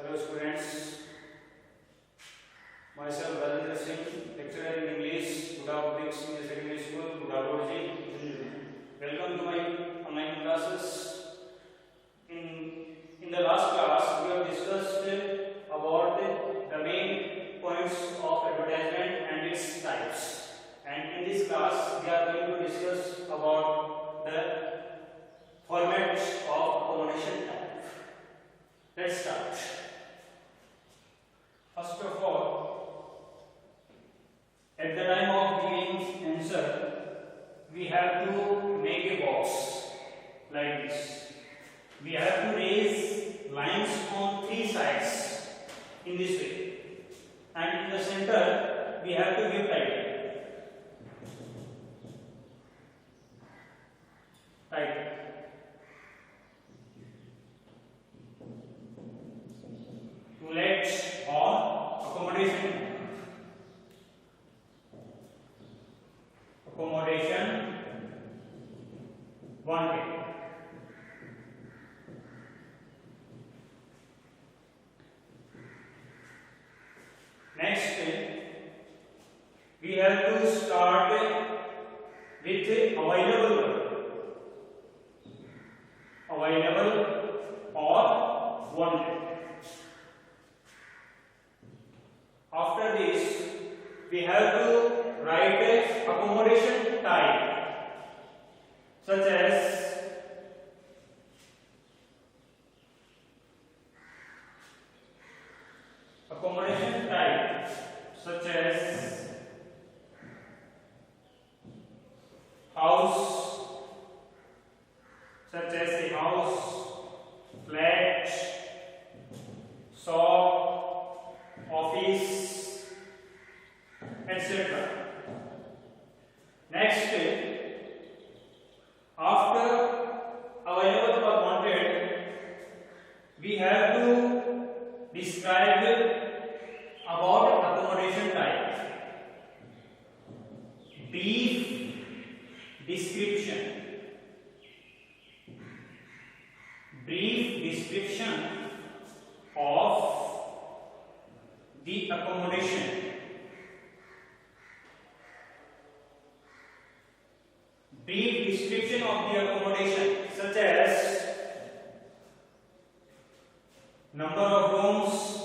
Hello students, myself Rajendra Singh, lecturer in English, Gudav Public Senior Secondary School, Gudav. Welcome to my online classes. In the last class, we have discussed about the main points of advertisement and its types. And in this class, we are going to discuss about the format of accommodation type. Let's start. First of all, at the time of giving answer, we have to make a box like this. We have to raise lines on three sides in this way, and in the center we have to give title. To let or accommodation wanted. Next, we have to start with available or wanted. After this, we have to write a accommodation type, such as house, such as a house, flat, shop, office, etc. Next, after available or wanted, we have to describe about accommodation type. Brief description. Brief description of the accommodation. Brief description of the accommodation, such as number of rooms,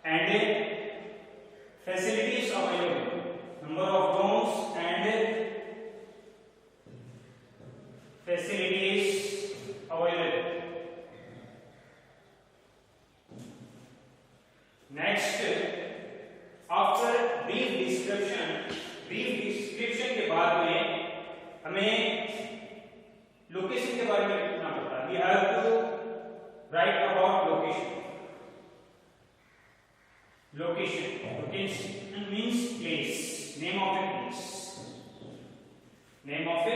and facilities available. Number of rooms and facilities available. Next, after brief description के बाद में हमें location के बारे में लिखना पड़ता है. We have to write about location. Location means place. Name of a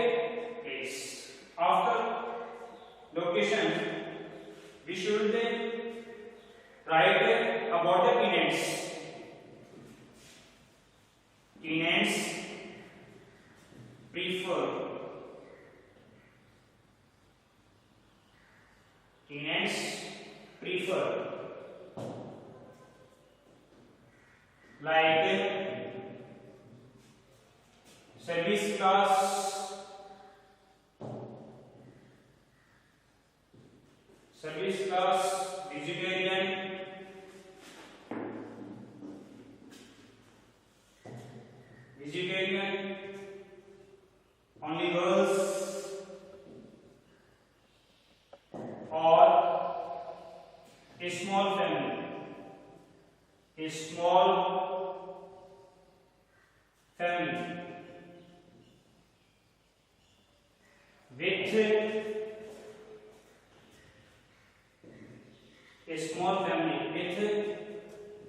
place. After location, we should write about the tenants. Tenants prefer. Like service class, vegetarian, only girls, or a small family. With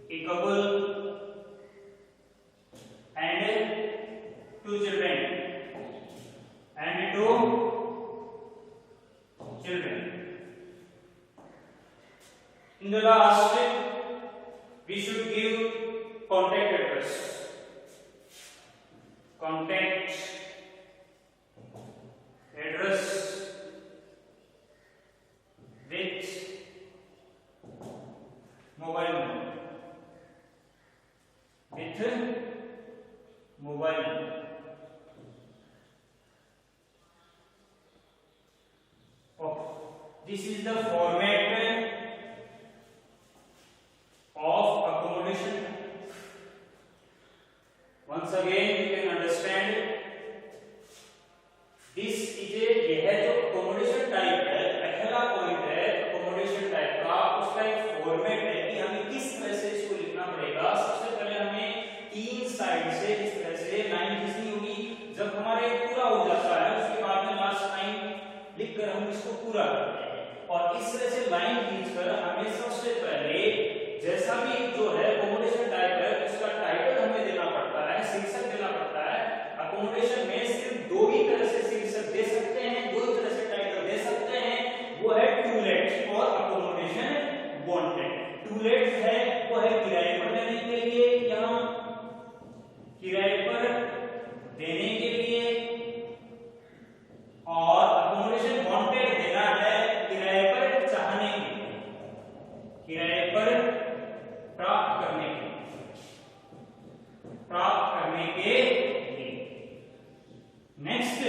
a couple and two children. In the last, we should give contact address. Contact This is the format of accommodation. Once again you can understand, this is a, यह जो accommodation type है, पहला point है accommodation type का, उसका एक format है कि हमें किस तरह से इसको लिखना पड़ेगा। सबसे पहले हमें तीन साइड से इस तरह से लाइन खींचनी होगी। जब हमारे पूरा हो जाता है उसके बाद में लास्ट लाइन लिखकर हम इसको पूरा करते हैं, और इस तरह से लाइन खींचकर हमें सबसे पहले जैसा भी जो है accommodation टाइप है उसका टाइटल हमें देना पड़ता है, शीर्षक देना पड़ता है। accommodation में सिर्फ दो ही तरह से शीर्षक दे सकते हैं, दो ही तरह से टाइटल दे सकते हैं, वो है टू लेट और accommodation वांटेड। टू लेट है वो है किराए पर देने के लिए, यहाँ किराए पर देने के लिए, और accommodation वांटेड देना है किराए पर चाहने के लिए, किराए पर प्राप्त करने के लिए। नेक्स्ट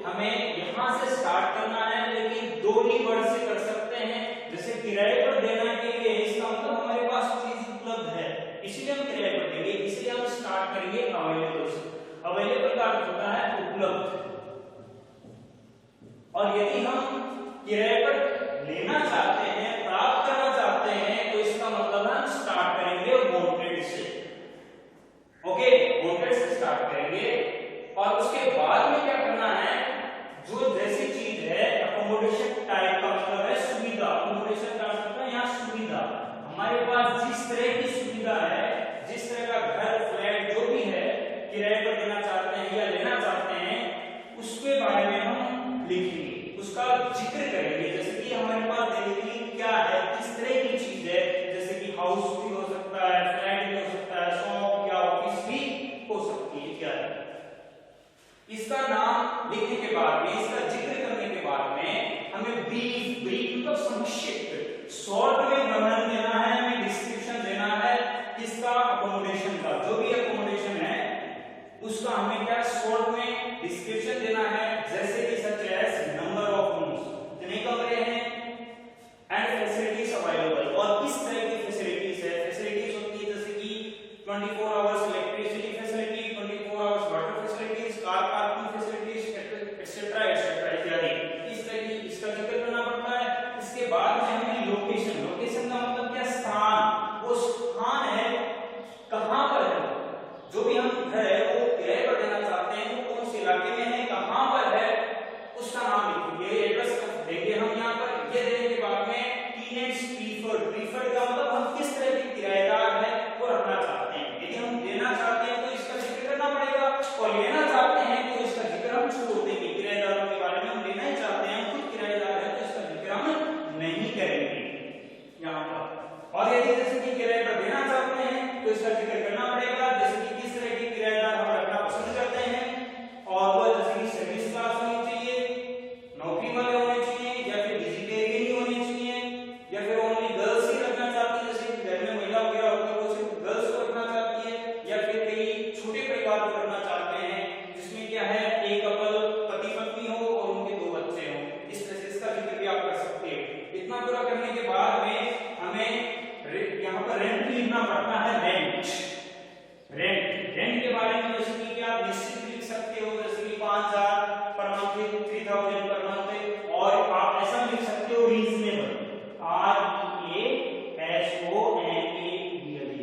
हमें यहां से स्टार्ट करना है, लेकिन दो ही वर्ड से कर सकते हैं। जैसे किराए पर देना के लिए, इसका मतलब हमारे पास चीज उपलब्ध है इसलिए हम किराए पर देंगे, इसलिए हम स्टार्ट करेंगे अवेलेबल से। अवेलेबल का अर्थ होता है उपलब्ध, और यदि हम किराए पर लेना चाहते हैं, प्राप्त करना चाहते हैं, तो इसका मतलब हम स्टार्ट करेंगे वांटेड से। ओके, वांटेड से स्टार्ट करेंगे, और उसके बाद में क्या करना है, जो जैसी चीज है accommodation टाइप का मतलब है सुविधा। accommodation का मतलब है यहाँ सुविधा। हमारे पास जिस तरह की सुविधा है, जिस तरह का घर, फ्लैट जो भी है किराए पर देना चाहते हैं या लेना चाहते हैं, उसके बारे में हम लिखेंगे, उसका जिक्र करेंगे। जैसे कि हमारे पास देखिए क्या है, किस तरह की चीज है, जैसे कि हाउस भी हो सकता है, फ्लैट भी हो सकता है, शॉप या ऑफिस भी हो सकती है, क्या है। इसका नाम लिखने के बाद में, इसका जिक्र करने के बाद में हमें ब्रीफ, ब्रीफ मतलब संक्षिप्त, शॉर्ट में वर्णन देना है, हमें डिस्क्रिप्शन देना है किसका, अकोमोडेशन का। जो भी अकोमोडेशन है उसका हमें क्या शॉर्ट में डिस्क्रिप्शन देना है, जैसे कि such as number of rooms, कितने कमरे हैं, एंड फैसिलिटीज अवेलेबल, और किस तरह की फैसिलिटीज है। फैसिलिटीज होती है जैसे कि 24 hours electricity facility, 24 hours water facilities, car parking facilities, etcetera etcetera इत्यादि। इस तरह की इसका जिक्र करना पड़ता है। इसके बाद में हमें लोकेशन, लोकेशन का मतलब क्या, स्थान। वो स्थान है कहां पर है, जो भी हम घर है वो किराए पर देना चाहते हैं, वो कौन से इलाके में है, कहां पर है, उसका नाम लिखेंगे, एड्रेस देंगे हम यहाँ पर। ये देने के बाद में टेनेंट्स प्रीफर्ड, प्रीफर्ड का मतलब हम किस तरह के किराएदार है वो रखना चाहते हैं। यदि हम देना चाहते हैं तो इसका जिक्र करना पड़ेगा, और लेना चाहते हैं तो इसका जिक्र हम छोड़ देंगे। किराएदारों के बारे में हम लेना ही चाहते हैं, खुद किराएदार है तो इसका जिक्र हम नहीं करेंगे यहाँ पर। और यदि जैसे कि किराए पर देना चाहते हैं तो इसका जिक्र करना पड़ेगा, जैसे कि किस तरह के किराएदार हम रखना पसंद करते हैं, और वो जैसे कि सर्विस क्लास होनी चाहिए, नौकरी वाले होने चाहिए, या फिर वेजिटेरियन ही होने चाहिए, या फिर ओनली गर्ल्स ही रखना चाहती है, जैसे कि घर में महिला वगैरह होती है वो सिर्फ गर्ल्स को रखना चाहती है, या फिर कई छोटे परिवार को रखना चाहते हैं जिसमें क्या है एक कपल पति पत्नी हो और उनके दो बच्चे हो। इस तरह से इसका जिक्र भी आप कर सकते हैं। इतना पूरा करने के बाद में हमें यहाँ पर रेंट लिखना पड़ता है, रेंट। रेंट के बारे में जैसे कि आप निश्चित लिख सकते हो, जैसे कि 5000 पर मंथ, 3000 पर मंथ, और आप ऐसा लिख सकते हो रीजनेबल, REASONABLE।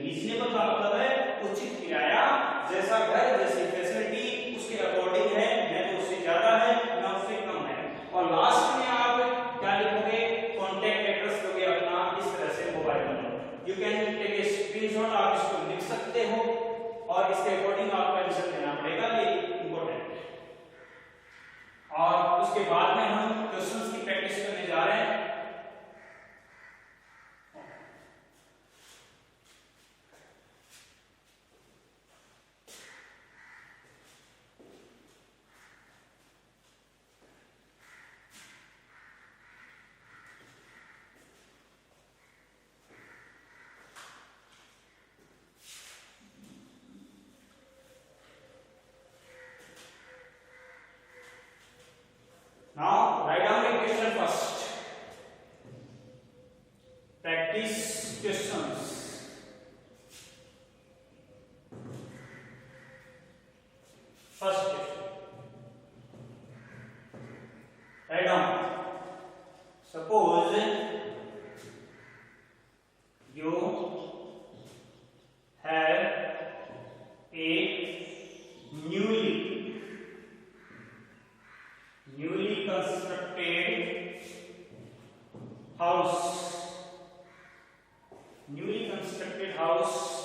रीजनेबल का मतलब है उचित किराया, जैसा घर जैसी फैसिलिटी उसके अकॉर्डिंग है, न तो उससे ज्यादा है न उससे कम है। और लास्ट में आप क्या लिखोगे, कॉन्टैक्ट एड्रेस दोगे अपना, इस तरह से mobile number. You can take a screenshot, आप इसको लिख सकते हो, और इसके अकॉर्डिंग आपका आंसर देना पड़ेगा, ये इंपॉर्टेंट है। और उसके बाद Write down. Suppose you have a newly constructed house. Newly constructed house.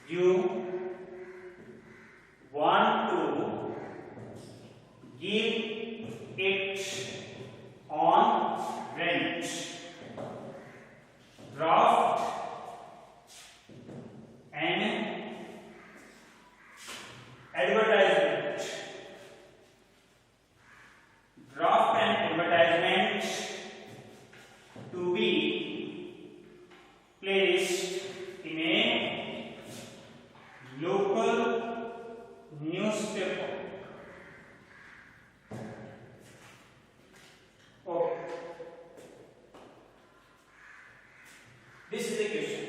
You want to give it on rent. Draft an advertisement. Draft an advertisement to be placed in a local newspaper. Okay. This is the question.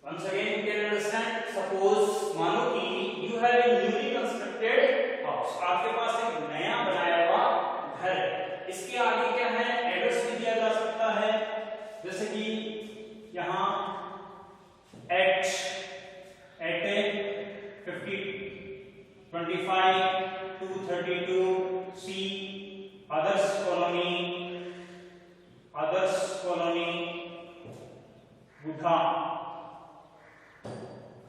Once again you can understand. Suppose मानो कि you have a newly constructed house. आपके पास एक नया बनाया हुआ घर है. इसके आगे क्या है? एड्रेस भी दिया जा सकता है. जैसे कि यहाँ at 25 232 C Others Colony बुधा.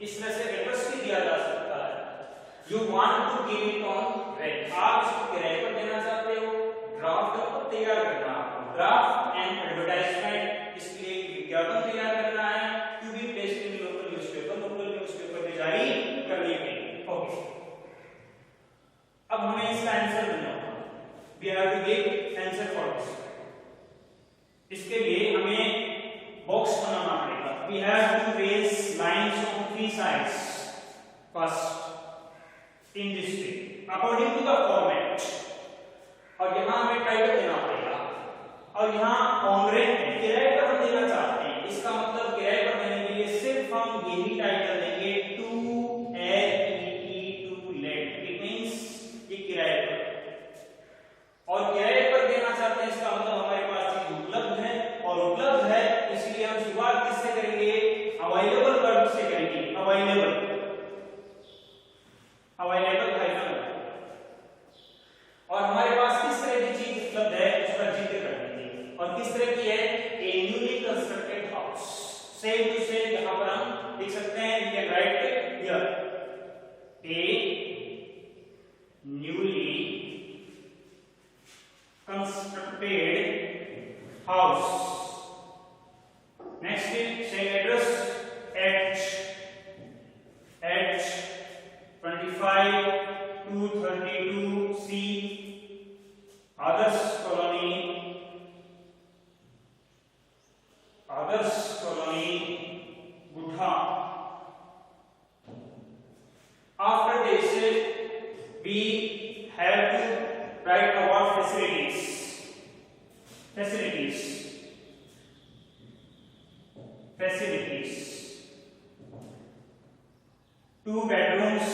इस तरह से एड्रेस भी दिया जा सकता है. You want to give it on rent. आप इसको किराए पर देना चाहते हो. ड्राफ्ट को तैयार करना आपको. ड्राफ्ट एंड एडवर्टाइजमेंट, इसके लिए विज्ञापन तैयार करना है. To be placed in local newspaper में जारी करने के लिए. ओके. अब हमें इसका आंसर देना होगा. We have to give answer for this. इसके लिए हमें बॉक्स बनाना पड़ेगा. We have to trace lines on three sides first in this way according to the format. और यहाँ हमें टाइटल देना पड़ेगा. और यहाँ ऑन रेंट किराए पर देना चाहते हैं. इसका मतलब किराए पर देने के लिए सिर्फ हम यही टाइटल देंगे, टू लेट. इट मींस ये किराए पर. और किराए पर देना चाहते हैं, इसका मतलब हमारे पास चीज उपलब्ध है. और उपलब्ध है इसलिए हम शुरुआत किससे करेंगे? अवेलेबल वर्ब से करेंगे. Available hyphen. और हमारे पास किस तरह की चीज उपलब्ध है उसका जिक्र कर देंगे. और किस तरह की है? A newly constructed house. Same to same यहां पर हम लिख सकते हैं. We can write here a newly constructed house. Next same address at 25 232 C Others Colony Buddha. After this we have to write about facilities. Two bedrooms,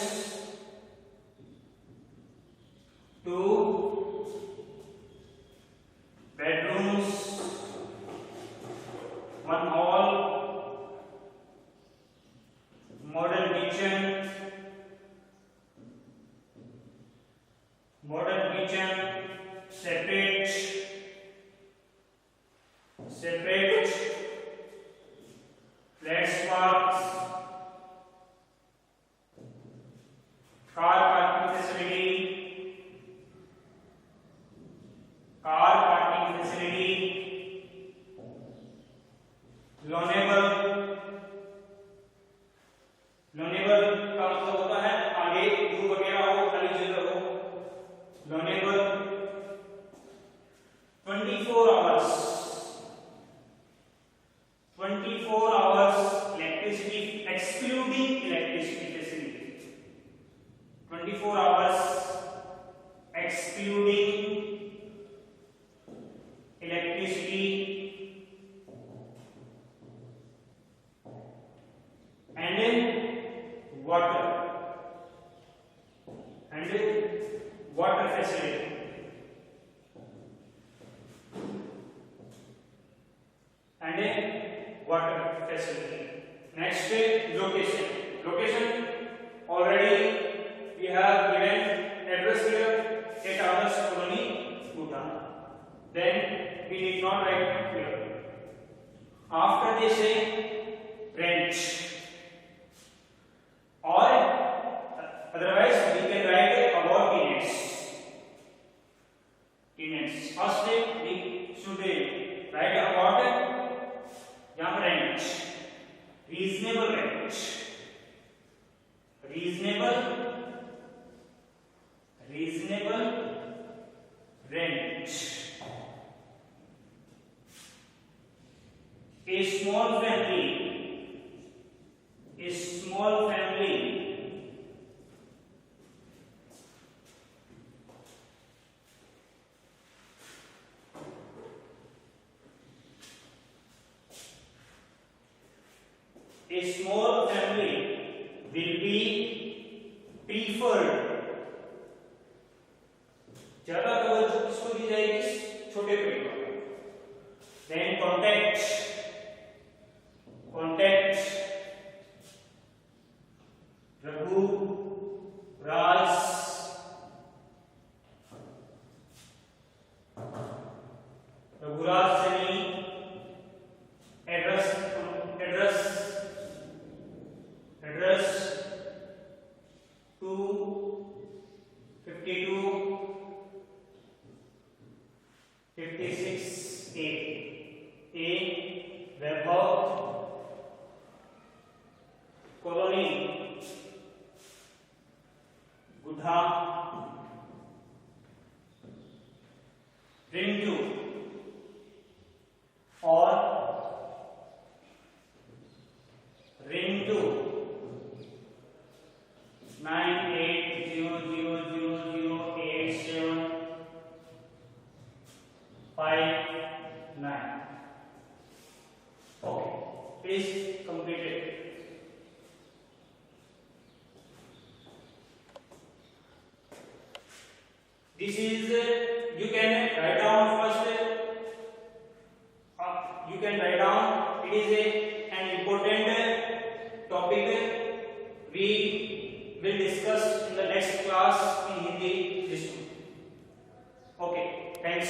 one hall, modern kitchen, separate flat spots, car parking facility, loanable का मतलब होता है आगे you वगैरह हो, खाली जगह हो. loanable 24 hours electricity excluding electricity facility. 24 hours excluding electricity and water. facility. And a water facility. Next, location. Location, already we have given address here at Adarsh Colony, Bhutan. Then we need not write here. After they say range, or otherwise we can write about tenants. Tenants. First we should write about young range, reasonable range, reasonable range. A small family, a small family, a small family will be preferred. ज्यादा तवज्जो किसको दी जाएगी? छोटे परिवार. Then contact Raghu, Raj, Raghuraj Sani, address 252 56A. Vaibhav, Colony, Gudha, Rindu, or Rindu 9800008759. Okay, it is completed. This is you can write down first. You can write down. It is an important topic. We will discuss in the next class in Hindi. Okay. Thanks.